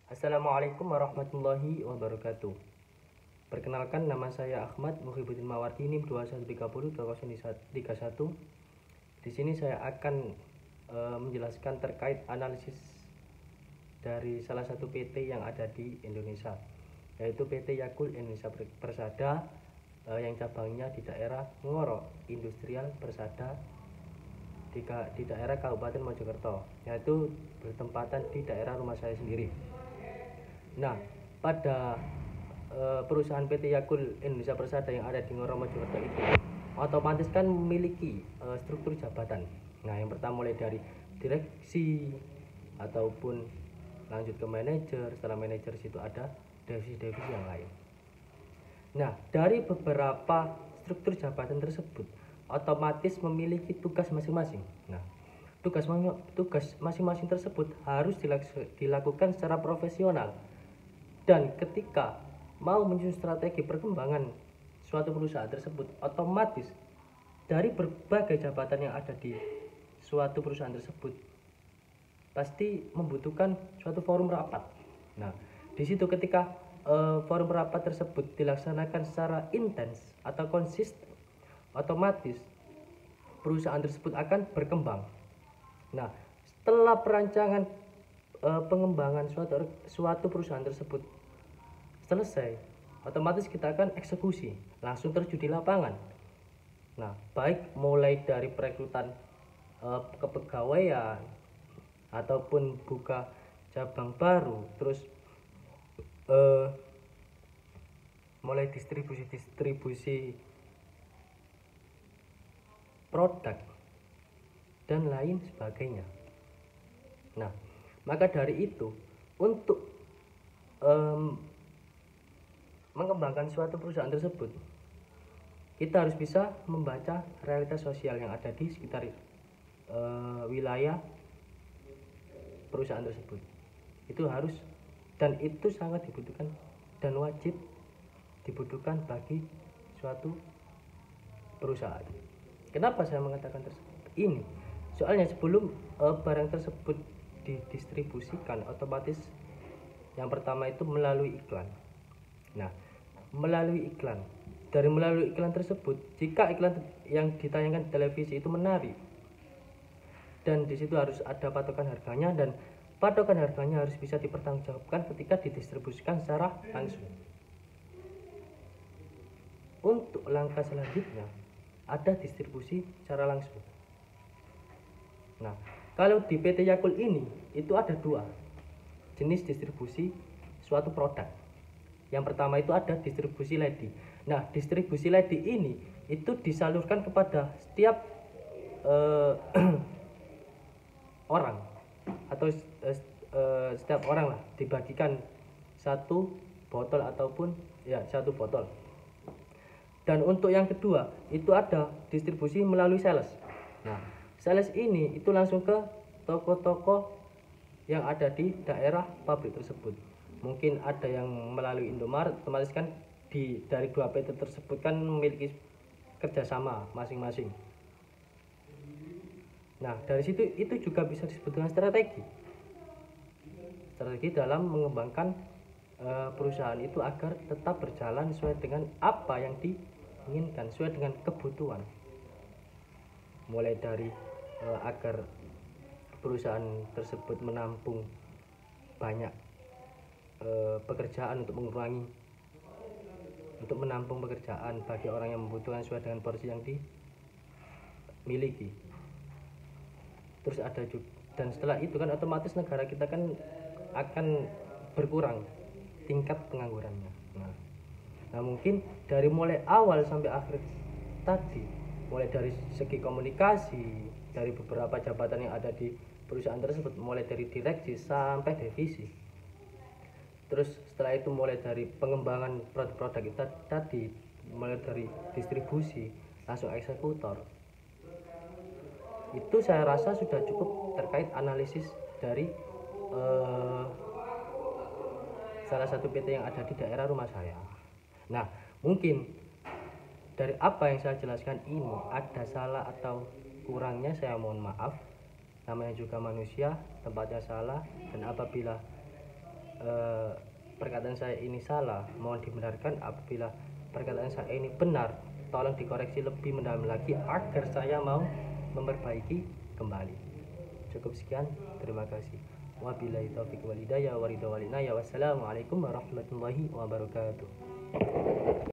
Assalamualaikum warahmatullahi wabarakatuh. Perkenalkan, nama saya Ahmad Muhibbuddin Mawardi, NIM 21302031. Di sini saya akan menjelaskan terkait analisis dari salah satu PT yang ada di Indonesia, yaitu PT Yakult Indonesia Persada, yang cabangnya di daerah Ngoro Industrial Persada di daerah Kabupaten Mojokerto, yaitu bertempatan di daerah rumah saya sendiri. Nah, pada perusahaan PT Yakult Indonesia Persada yang ada di Ngoro Mojokerto itu otomatis kan memiliki struktur jabatan. Nah, yang pertama mulai dari direksi ataupun lanjut ke manajer. Setelah manajer situ ada divisi-divisi yang lain. Nah, dari beberapa struktur jabatan tersebut otomatis memiliki tugas masing-masing. Nah, tugas masing-masing tersebut harus dilakukan secara profesional. Dan ketika mau menyusun strategi perkembangan suatu perusahaan tersebut, otomatis dari berbagai jabatan yang ada di suatu perusahaan tersebut pasti membutuhkan suatu forum rapat. Nah, di situ ketika forum rapat tersebut dilaksanakan secara intens atau konsisten, otomatis perusahaan tersebut akan berkembang. Nah, setelah perancangan pengembangan suatu perusahaan tersebut selesai, otomatis kita akan eksekusi, langsung terjun di lapangan. Nah, baik mulai dari perekrutan kepegawaian ataupun buka cabang baru, terus mulai distribusi produk dan lain sebagainya. Nah, maka dari itu untuk mengembangkan suatu perusahaan tersebut, kita harus bisa membaca realitas sosial yang ada di sekitar wilayah perusahaan tersebut. Itu harus, dan itu sangat dibutuhkan dan wajib dibutuhkan bagi suatu perusahaan. Kenapa saya mengatakan ini? Soalnya sebelum barang tersebut didistribusikan, otomatis yang pertama itu melalui iklan. Nah, melalui iklan tersebut, jika iklan yang ditayangkan di televisi itu menarik, dan di situ harus ada patokan harganya, dan patokan harganya harus bisa dipertanggungjawabkan ketika didistribusikan secara langsung. Untuk langkah selanjutnya ada distribusi secara langsung. Nah, kalau di PT Yakult ini itu ada dua jenis distribusi suatu produk. Yang pertama itu ada distribusi ledi. Nah, distribusi ledi ini itu disalurkan kepada setiap orang, atau setiap orang lah, dibagikan satu botol ataupun satu botol. Dan untuk yang kedua itu ada distribusi melalui sales. Nah, sales ini itu langsung ke toko-toko yang ada di daerah pabrik tersebut. Mungkin ada yang melalui Indomaret, otomatis kan dari dua PT tersebut kan memiliki kerjasama masing-masing. Nah, dari situ itu juga bisa disebut dengan strategi dalam mengembangkan perusahaan itu agar tetap berjalan sesuai dengan apa yang diinginkan, sesuai dengan kebutuhan. Mulai dari agar perusahaan tersebut menampung banyak pekerjaan untuk menampung pekerjaan bagi orang yang membutuhkan sesuai dengan porsi yang dimiliki. Terus ada juga, dan setelah itu kan otomatis negara kita kan akan berkurang tingkat penganggurannya. Nah, mungkin dari mulai awal sampai akhir tadi, mulai dari segi komunikasi, dari beberapa jabatan yang ada di perusahaan tersebut, mulai dari direksi sampai divisi. Terus setelah itu mulai dari pengembangan produk-produk kita tadi, mulai dari distribusi langsung eksekutor. Itu saya rasa sudah cukup terkait analisis dari salah satu PT yang ada di daerah rumah saya. Nah, mungkin dari apa yang saya jelaskan ini ada salah atau kurangnya, saya mohon maaf. Namanya juga manusia, tempatnya salah, dan apabila perkataan saya ini salah, mohon dibenarkan. Apabila perkataan saya ini benar, tolong dikoreksi lebih mendalam lagi agar saya mau memperbaiki kembali. Cukup sekian, terima kasih. Wabillahi taufiq wal hidayah wa ridha wal inayah. Wassalamualaikum warahmatullahi wabarakatuh.